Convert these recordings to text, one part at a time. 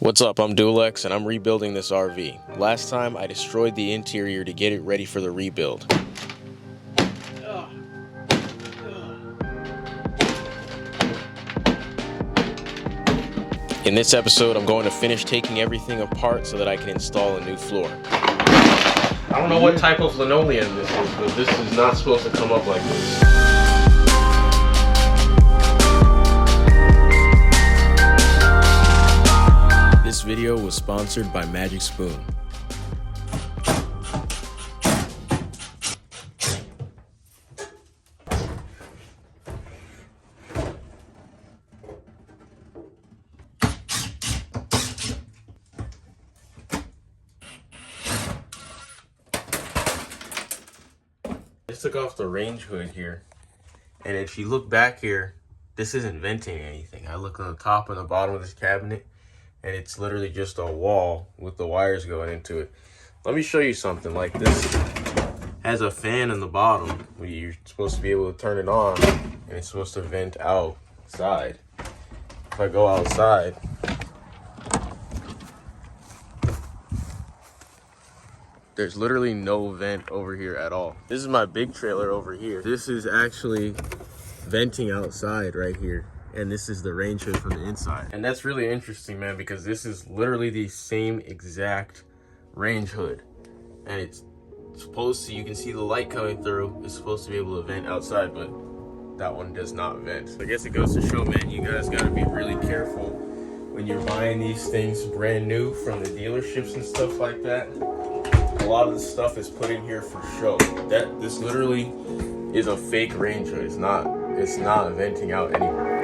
What's up, I'm Dulex and I'm rebuilding this RV. Last time I destroyed the interior to get it ready for the rebuild. In this episode, I'm going to finish taking everything apart so that I can install a new floor. I don't know what type of linoleum this is, but this is not supposed to come up like this. This video was sponsored by Magic Spoon. I just took off the range hood here, and if you look back here, this isn't venting anything. I look on the top and the bottom of this cabinet, and it's literally just a wall with the wires going into it. Let me show you something. Like, this has a fan in the bottom where you're supposed to be able to turn it on, and it's supposed to vent outside. If I go outside, there's literally no vent over here at all. This is my big trailer over here. This is actually venting outside right here. And this is the range hood from the inside. And that's really interesting, man, because this is literally the same exact range hood. And it's supposed to, you can see the light coming through. It's supposed to be able to vent outside, but that one does not vent. So I guess it goes to show, man, you guys gotta be really careful when you're buying these things brand new from the dealerships and stuff like that. A lot of the stuff is put in here for show. This literally is a fake range hood. It's not venting out anywhere.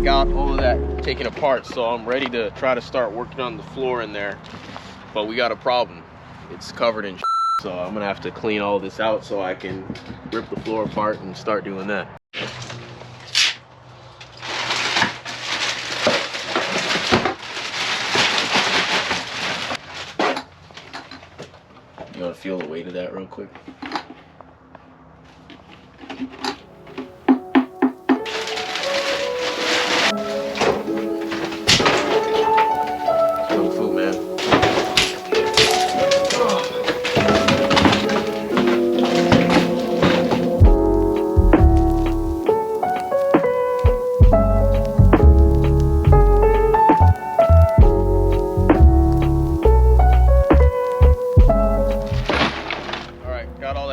Got all of that taken apart, so I'm ready to try to start working on the floor in there. But we got a problem. It's covered in so I'm gonna have to clean all this out so I can rip the floor apart and start doing that. You wanna feel the weight of that real quick?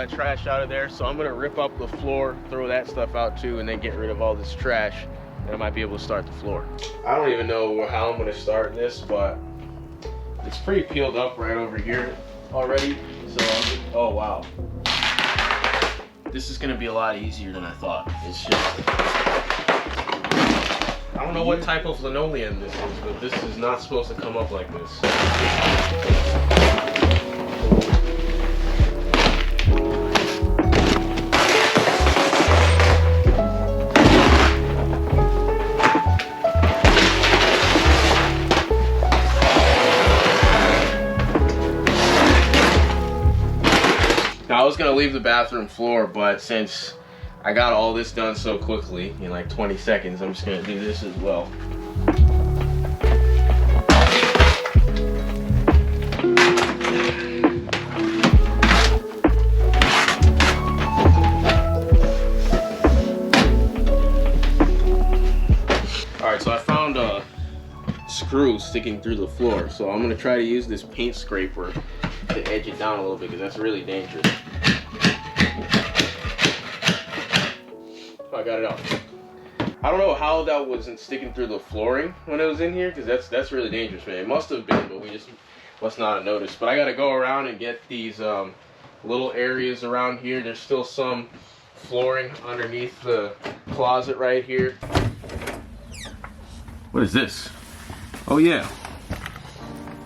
Trash out of there, so I'm gonna rip up the floor, throw that stuff out too, and then get rid of all this trash, and I might be able to start the floor. I don't even know how I'm gonna start this, but it's pretty peeled up right over here already, so oh wow, this is gonna be a lot easier than I thought. It's just, I don't know what type of linoleum this is, but this is not supposed to come up like this. I was gonna leave the bathroom floor, but since I got all this done so quickly, in like 20 seconds, I'm just gonna do this as well. screw sticking through the floor. So I'm gonna try to use this paint scraper to edge it down a little bit because that's really dangerous. Oh, I got it out. I don't know how that wasn't sticking through the flooring when it was in here, because that's really dangerous, man. It must have been, but we just must not have noticed. But I got to go around and get these little areas around here. There's still some flooring underneath the closet right here. What is this? Oh yeah.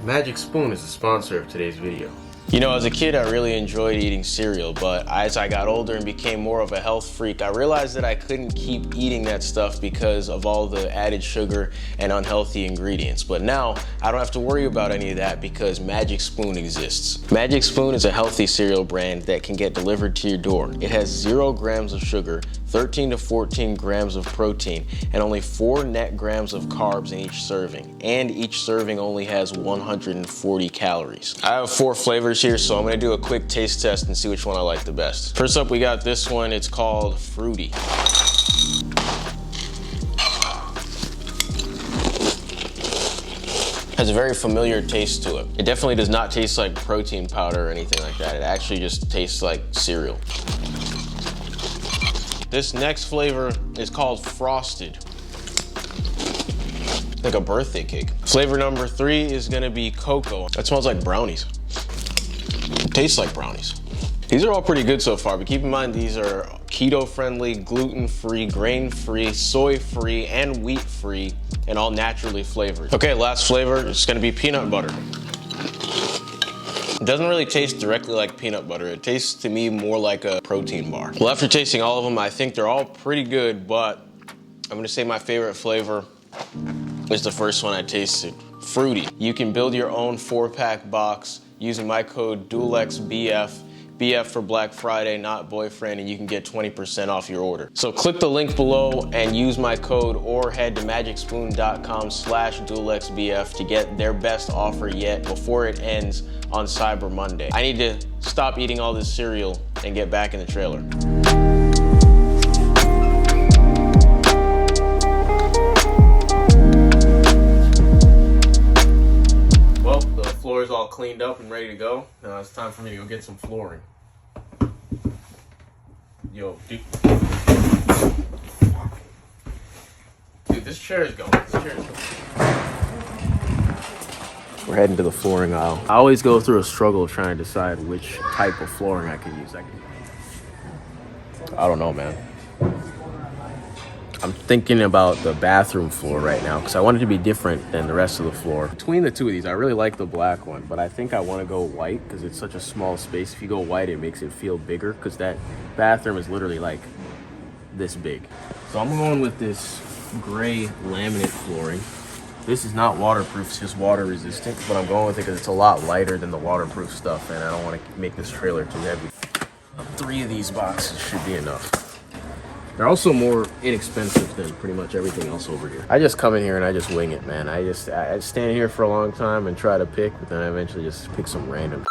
Magic Spoon is the sponsor of today's video. You know, as a kid, I really enjoyed eating cereal, but as I got older and became more of a health freak, I realized that I couldn't keep eating that stuff because of all the added sugar and unhealthy ingredients. But now, I don't have to worry about any of that because Magic Spoon exists. Magic Spoon is a healthy cereal brand that can get delivered to your door. It has 0 grams of sugar, 13 to 14 grams of protein, and only 4 net grams of carbs in each serving. And each serving only has 140 calories. I have 4 flavors here, so I'm gonna do a quick taste test and see which one I like the best. First up, we got this one. It's called Fruity. Has a very familiar taste to it. It definitely does not taste like protein powder or anything like that. It actually just tastes like cereal. This next flavor is called Frosted. Like a birthday cake. Flavor number 3 is gonna be Cocoa. That smells like brownies. Tastes like brownies. These are all pretty good so far, but keep in mind these are keto-friendly, gluten-free, grain-free, soy-free, and wheat-free, and all naturally flavored. Okay, last flavor is gonna be peanut butter. It doesn't really taste directly like peanut butter. It tastes to me more like a protein bar. Well, after tasting all of them, I think they're all pretty good, but I'm gonna say my favorite flavor is the first one I tasted, Fruity. You can build your own 4-pack box using my code DUALXBF, BF for Black Friday, not boyfriend, and you can get 20% off your order. So click the link below and use my code, or head to magicspoon.com/DualXBF to get their best offer yet before it ends on Cyber Monday. I need to stop eating all this cereal and get back in the trailer. Well, the floor is all cleaned up and ready to go. Now it's time for me to go get some flooring. Yo, dude, this chair is going. We're heading to the flooring aisle. I always go through a struggle of trying to decide which type of flooring I could use. I don't know, man. I'm thinking about the bathroom floor right now because I want it to be different than the rest of the floor. Between the two of these, I really like the black one, but I think I want to go white because it's such a small space. If you go white, it makes it feel bigger because that bathroom is literally like this big. So I'm going with this gray laminate flooring. This is not waterproof, it's just water resistant, but I'm going with it because it's a lot lighter than the waterproof stuff, and I don't want to make this trailer too heavy. 3 of these boxes should be enough. They're also more inexpensive than pretty much everything else over here. I just come in here and I just wing it, man. I stand here for a long time and try to pick, but then I eventually just pick some random.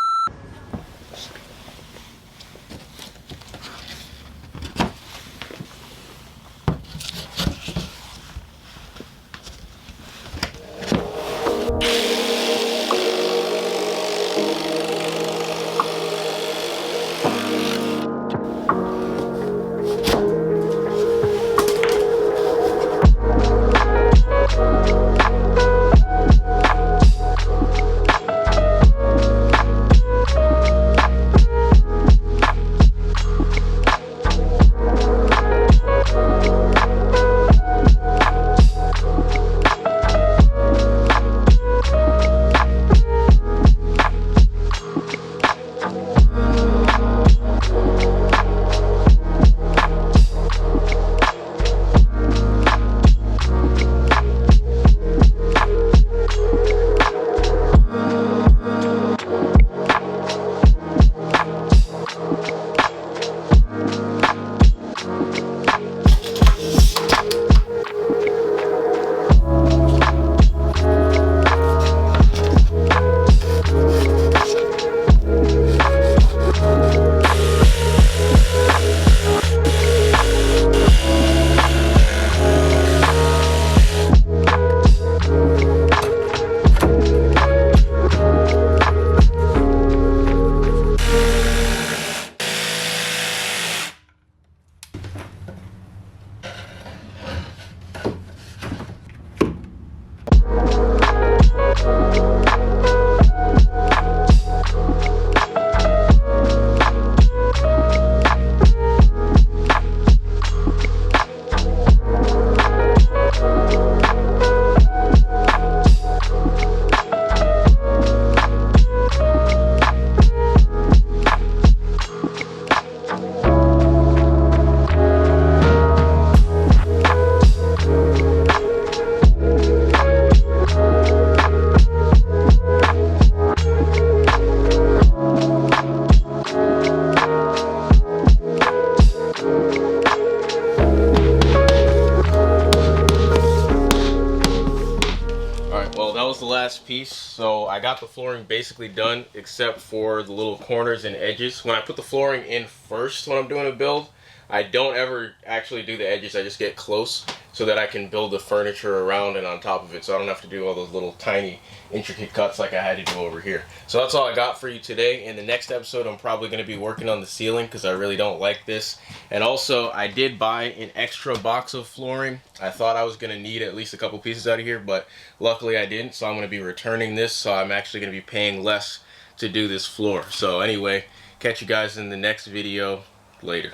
piece. So I got the flooring basically done except for the little corners and edges. When I put the flooring in first when I'm doing a build, I don't ever actually do the edges. I just get close so that I can build the furniture around and on top of it, so I don't have to do all those little tiny intricate cuts like I had to do over here. So that's all I got for you today. In the next episode, I'm probably going to be working on the ceiling because I really don't like this. And also, I did buy an extra box of flooring. I thought I was going to need at least a couple pieces out of here, but luckily I didn't. So I'm going to be returning this, so I'm actually going to be paying less to do this floor. So anyway, catch you guys in the next video. Later.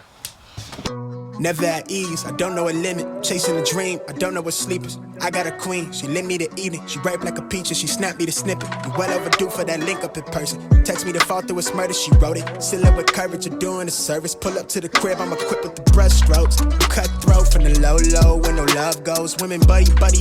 Never at ease, I don't know a limit. Chasing a dream, I don't know what sleep is. I got a queen, she lit me the evening. She ripe like a peach and she snapped me the snippet. You well overdue for that link up in person. Text me to fall through a murder, she wrote it. Still up with courage, you're doing a service. Pull up to the crib, I'm equipped with the brush strokes. Cutthroat from the low, when no love goes. Women buddy